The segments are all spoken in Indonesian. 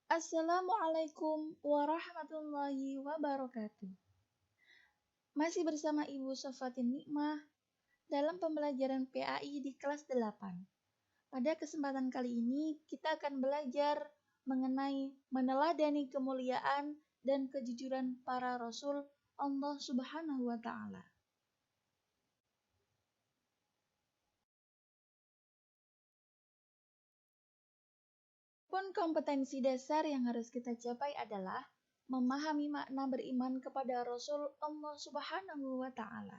Assalamualaikum warahmatullahi wabarakatuh. Masih bersama Ibu Sofatin Nikmah dalam pembelajaran PAI di kelas 8. Pada kesempatan kali ini kita akan belajar mengenai meneladani kemuliaan dan kejujuran para rasul Allah Subhanahu wa taala. Pun kompetensi dasar yang harus kita capai adalah memahami makna beriman kepada Rasul Allah Subhanahu wa taala.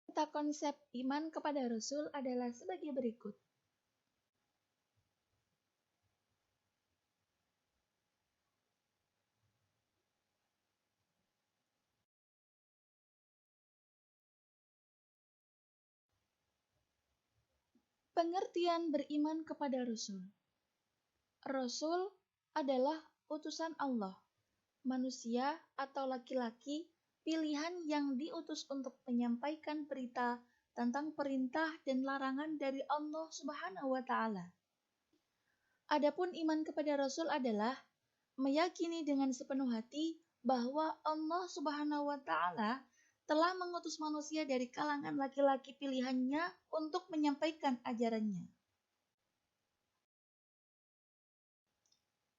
Kata konsep iman kepada Rasul adalah sebagai berikut. Pengertian beriman kepada Rasul. Rasul adalah utusan Allah, manusia atau laki-laki pilihan yang diutus untuk menyampaikan berita tentang perintah dan larangan dari Allah Subhanahu wa taala. Adapun iman kepada Rasul adalah meyakini dengan sepenuh hati bahwa Allah Subhanahu wa taala telah mengutus manusia dari kalangan laki-laki pilihannya untuk menyampaikan ajarannya.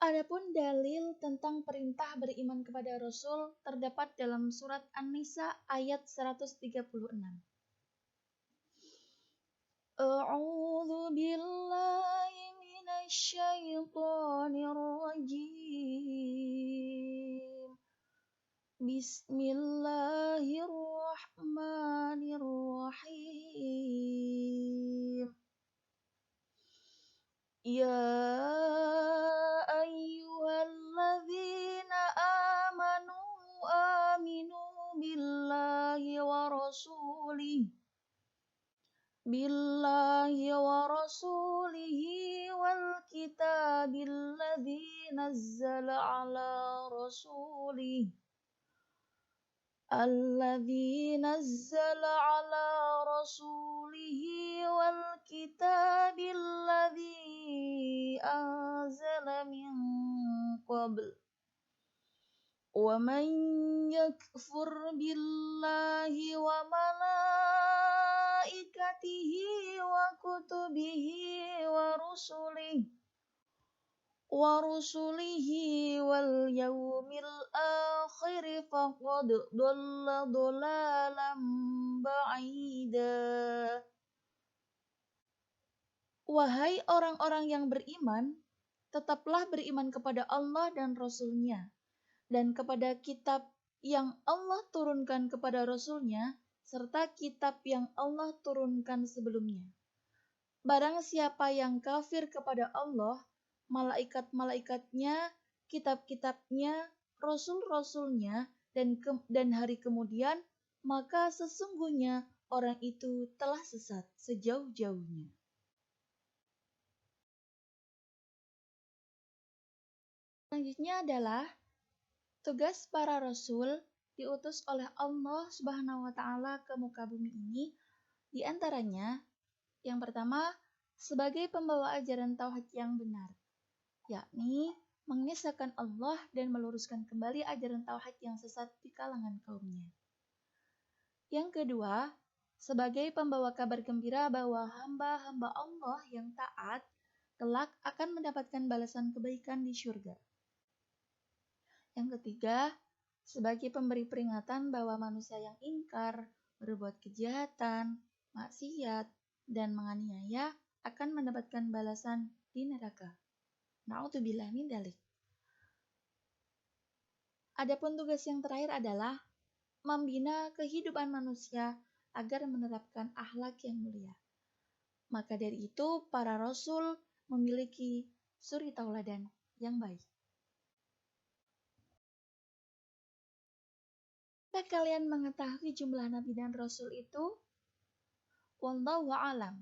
Adapun dalil tentang perintah beriman kepada Rasul terdapat dalam surat An-Nisa ayat 136. A'udzu billahi minasy syaithanir rajim. Bismillahirrahmanirrahim. Ya ayyuhalladzina aminu billahi wa rasulihi wal kitabil ladzi nazzala ala rasulihi wal kitabil ladzi anzala min qabl wa man yakfur billahi wa malaikatihi wa kutubihi wa rusulihi wal yaumil akhir faqad dhalla dhalalan ba'ida. Wahai orang-orang yang beriman, tetaplah beriman kepada Allah dan Rasul-Nya, dan kepada kitab yang Allah turunkan kepada Rasul-Nya, serta kitab yang Allah turunkan sebelumnya. Barang siapa yang kafir kepada Allah, malaikat-malaikatnya, kitab-kitabnya, rasul-rasulnya, dan hari kemudian, maka sesungguhnya orang itu telah sesat sejauh-jauhnya. Selanjutnya adalah tugas para rasul diutus oleh Allah Subhanahu wa taala ke muka bumi ini, di antaranya yang pertama sebagai pembawa ajaran tauhid yang benar, yakni mengesahkan Allah dan meluruskan kembali ajaran tauhid yang sesat di kalangan kaumnya. Yang kedua, sebagai pembawa kabar gembira bahwa hamba-hamba Allah yang taat kelak akan mendapatkan balasan kebaikan di syurga. Yang ketiga, sebagai pemberi peringatan bahwa manusia yang ingkar, berbuat kejahatan, maksiat, dan menganiaya akan mendapatkan balasan di neraka. Na'udzubillah min dzalik. Adapun tugas yang terakhir adalah membina kehidupan manusia agar menerapkan akhlak yang mulia. Maka dari itu, para rasul memiliki suri tauladan yang baik. Jika kalian mengetahui jumlah nabi dan rasul itu, wallahu a'lam.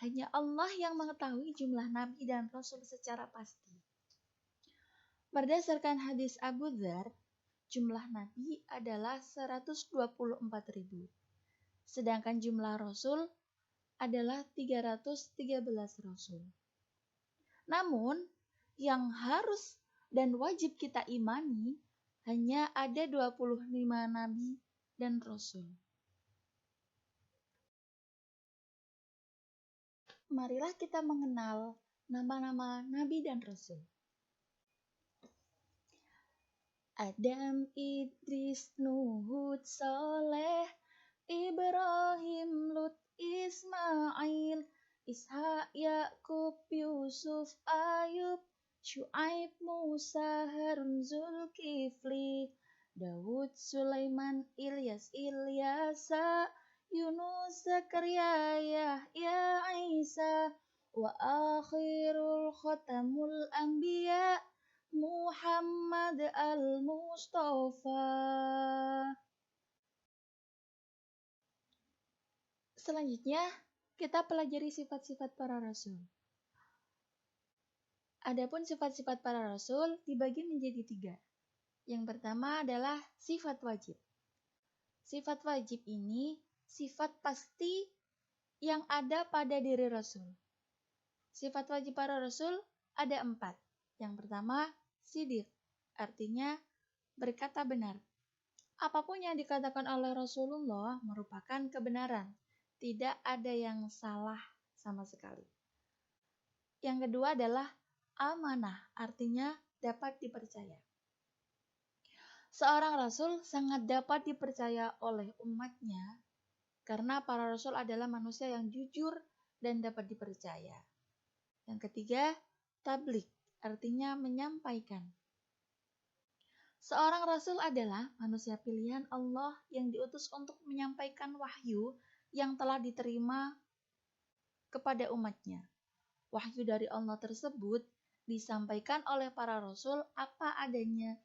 Hanya Allah yang mengetahui jumlah nabi dan rasul secara pasti. Berdasarkan hadis Abu Dzar, jumlah nabi adalah 124.000. Sedangkan jumlah rasul adalah 313 rasul. Namun, yang harus dan wajib kita imani hanya ada 25 nabi dan rasul. Marilah kita mengenal nama-nama nabi dan rasul. Adam, Idris, Nuh, Hud, Saleh, Ibrahim, Lut, Ismail, Ishak, Yakub, Yusuf, Ayub, Syuaib, Musa, Harun, Zulkifli, Daud, Sulaiman, Ilyas, Ilyasa, Yunus, Zakaria, Yahya, Isa, wa akhirul khatamul anbiya, Muhammad al-Mustafa. Selanjutnya, kita pelajari sifat-sifat para rasul. Adapun sifat-sifat para rasul dibagi menjadi 3. Yang pertama adalah sifat wajib. Sifat wajib ini sifat pasti yang ada pada diri rasul. Sifat wajib para rasul ada 4. Yang pertama, sidiq, artinya berkata benar. Apapun yang dikatakan oleh Rasulullah merupakan kebenaran. Tidak ada yang salah sama sekali. Yang kedua adalah amanah, artinya dapat dipercaya. Seorang rasul sangat dapat dipercaya oleh umatnya karena para rasul adalah manusia yang jujur dan dapat dipercaya. Yang ketiga, tabligh, artinya menyampaikan. Seorang rasul adalah manusia pilihan Allah yang diutus untuk menyampaikan wahyu yang telah diterima kepada umatnya. Wahyu dari Allah tersebut disampaikan oleh para rasul apa adanya,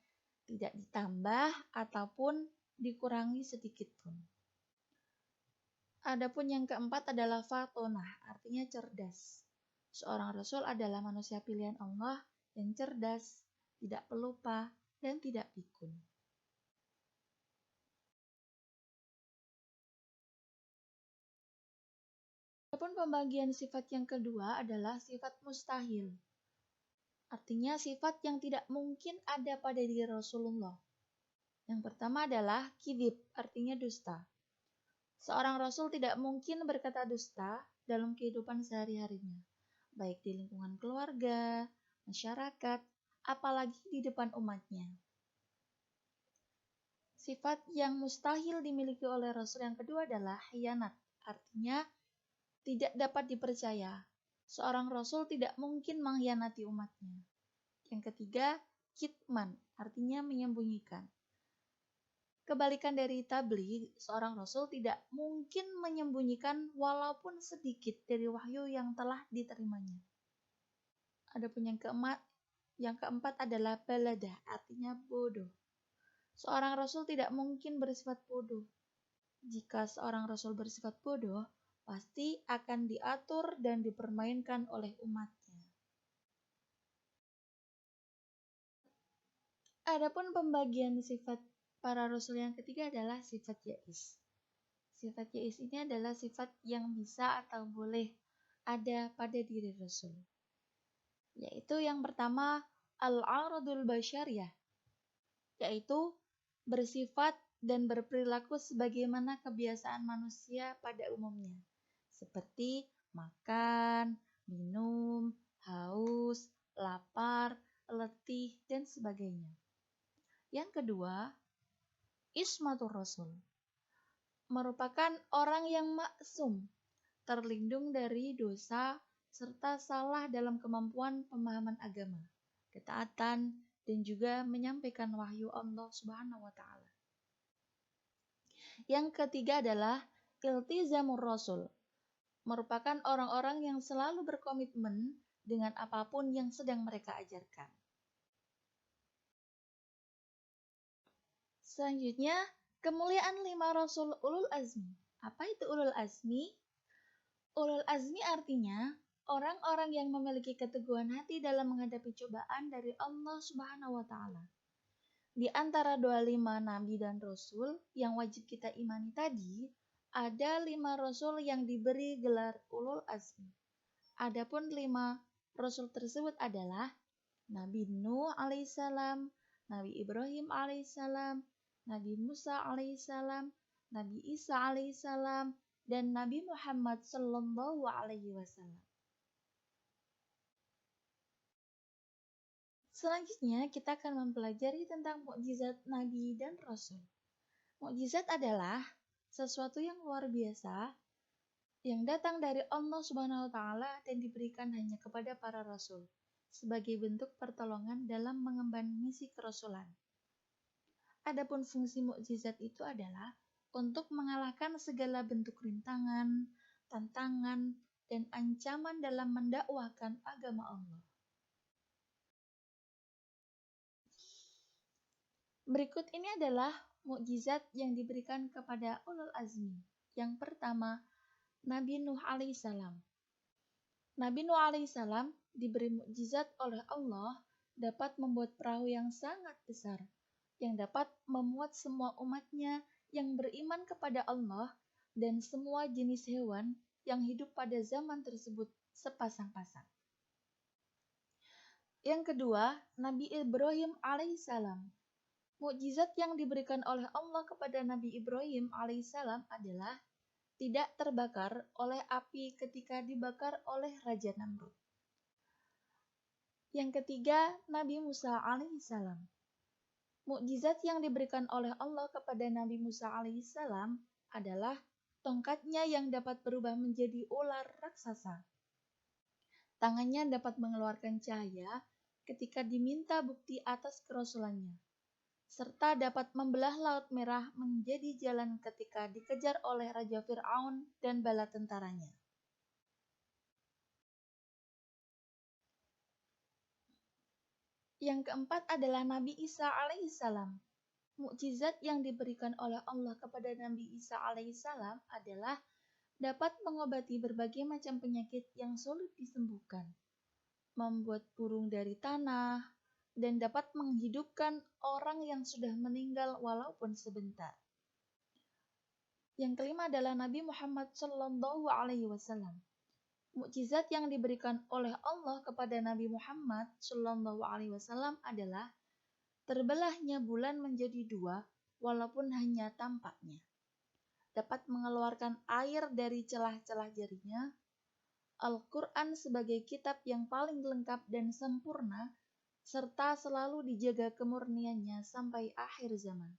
tidak ditambah ataupun dikurangi sedikit pun. Adapun yang keempat adalah fatonah, artinya cerdas. Seorang rasul adalah manusia pilihan Allah yang cerdas, tidak pelupa, dan tidak pikun. Adapun pembagian sifat yang kedua adalah sifat mustahil. Artinya sifat yang tidak mungkin ada pada diri Rasulullah. Yang pertama adalah kidib, artinya dusta. Seorang rasul tidak mungkin berkata dusta dalam kehidupan sehari-harinya, baik di lingkungan keluarga, masyarakat, apalagi di depan umatnya. Sifat yang mustahil dimiliki oleh Rasul yang kedua adalah khianat, artinya tidak dapat dipercaya. Seorang Rasul tidak mungkin mengkhianati umatnya. Yang ketiga, kitman, artinya menyembunyikan. Kebalikan dari tabligh, seorang Rasul tidak mungkin menyembunyikan walaupun sedikit dari wahyu yang telah diterimanya. Adapun yang keempat adalah baladah, artinya bodoh. Seorang Rasul tidak mungkin bersifat bodoh. Jika seorang Rasul bersifat bodoh, pasti akan diatur dan dipermainkan oleh umatnya. Adapun pembagian sifat para Rasul yang ketiga adalah sifat ya'is. Sifat ya'is ini adalah sifat yang bisa atau boleh ada pada diri Rasul. Yaitu yang pertama, al-aradul basyariyah, yaitu bersifat dan berperilaku sebagaimana kebiasaan manusia pada umumnya, seperti makan, minum, haus, lapar, letih, dan sebagainya. Yang kedua, ismatur rasul, merupakan orang yang maksum, terlindung dari dosa, serta salah dalam kemampuan pemahaman agama, ketaatan, dan juga menyampaikan wahyu Allah Subhanahu wa Ta'ala. Yang ketiga adalah iltizamur rasul, merupakan orang-orang yang selalu berkomitmen dengan apapun yang sedang mereka ajarkan. Selanjutnya, kemuliaan 5 rasul ulul azmi. Apa itu ulul azmi? Ulul azmi artinya orang-orang yang memiliki keteguhan hati dalam menghadapi cobaan dari Allah Subhanahu wa Ta'ala. Di antara 25 nabi dan rasul yang wajib kita imani tadi, ada 5 rasul yang diberi gelar ulul azmi. Adapun 5 rasul tersebut adalah Nabi Nuh alaihissalam, Nabi Ibrahim alaihissalam, Nabi Musa alaihissalam, Nabi Isa alaihissalam, dan Nabi Muhammad sallallahu alaihi wasallam. Selanjutnya kita akan mempelajari tentang mukjizat Nabi dan Rasul. Mukjizat adalah sesuatu yang luar biasa yang datang dari Allah Subhanahu wa taala dan diberikan hanya kepada para rasul sebagai bentuk pertolongan dalam mengemban misi kerasulan. Adapun fungsi mukjizat itu adalah untuk mengalahkan segala bentuk rintangan, tantangan, dan ancaman dalam mendakwahkan agama Allah. Berikut ini adalah mukjizat yang diberikan kepada ulul azmi. Yang pertama, Nabi Nuh alaihissalam. Nabi Nuh alaihissalam diberi mukjizat oleh Allah dapat membuat perahu yang sangat besar, yang dapat memuat semua umatnya yang beriman kepada Allah dan semua jenis hewan yang hidup pada zaman tersebut sepasang-pasang. Yang kedua, Nabi Ibrahim alaihissalam. Mukjizat yang diberikan oleh Allah kepada Nabi Ibrahim alaihissalam adalah tidak terbakar oleh api ketika dibakar oleh Raja Namrud. Yang ketiga, Nabi Musa alaihissalam. Mukjizat yang diberikan oleh Allah kepada Nabi Musa alaihissalam adalah tongkatnya yang dapat berubah menjadi ular raksasa. Tangannya dapat mengeluarkan cahaya ketika diminta bukti atas kerasulannya, serta dapat membelah Laut Merah menjadi jalan ketika dikejar oleh Raja Fir'aun dan bala tentaranya. Yang keempat adalah Nabi Isa alaihissalam. Mukjizat yang diberikan oleh Allah kepada Nabi Isa alaihissalam adalah dapat mengobati berbagai macam penyakit yang sulit disembuhkan, membuat burung dari tanah, dan dapat menghidupkan orang yang sudah meninggal walaupun sebentar. Yang kelima adalah Nabi Muhammad sallallahu alaihi wasallam. Mukjizat yang diberikan oleh Allah kepada Nabi Muhammad sallallahu alaihi wasallam adalah terbelahnya bulan menjadi 2 walaupun hanya tampaknya. Dapat mengeluarkan air dari celah-celah jarinya. Al-Quran sebagai kitab yang paling lengkap dan sempurna, serta selalu dijaga kemurniannya sampai akhir zaman.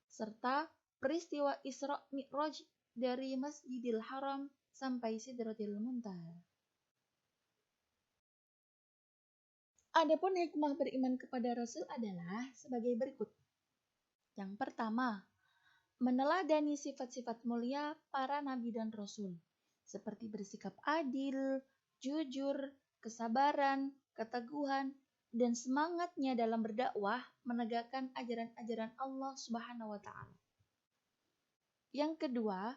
Serta peristiwa Isra Mi'raj dari Masjidil Haram sampai Sidratil Muntaha. Adapun hikmah beriman kepada Rasul adalah sebagai berikut. Yang pertama, meneladani sifat-sifat mulia para nabi dan rasul, seperti bersikap adil, jujur, kesabaran, keteguhan, dan semangatnya dalam berdakwah menegakkan ajaran-ajaran Allah Subhanahu wa taala. Yang kedua,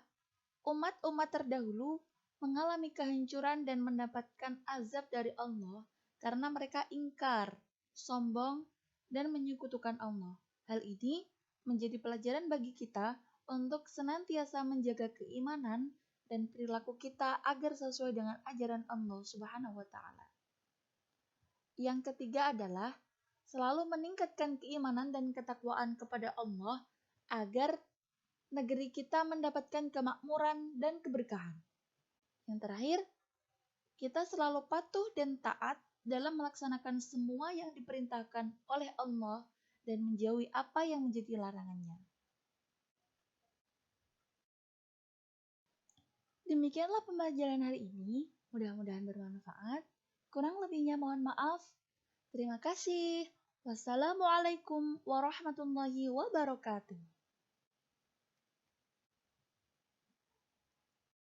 umat-umat terdahulu mengalami kehancuran dan mendapatkan azab dari Allah karena mereka ingkar, sombong, dan menyekutukan Allah. Hal ini menjadi pelajaran bagi kita untuk senantiasa menjaga keimanan dan perilaku kita agar sesuai dengan ajaran Allah Subhanahu wa taala. Yang ketiga adalah selalu meningkatkan keimanan dan ketakwaan kepada Allah agar negeri kita mendapatkan kemakmuran dan keberkahan. Yang terakhir, kita selalu patuh dan taat dalam melaksanakan semua yang diperintahkan oleh Allah dan menjauhi apa yang menjadi larangannya. Demikianlah pembelajaran hari ini, mudah-mudahan bermanfaat. Kurang lebihnya mohon maaf. Terima kasih. Wassalamualaikum warahmatullahi wabarakatuh.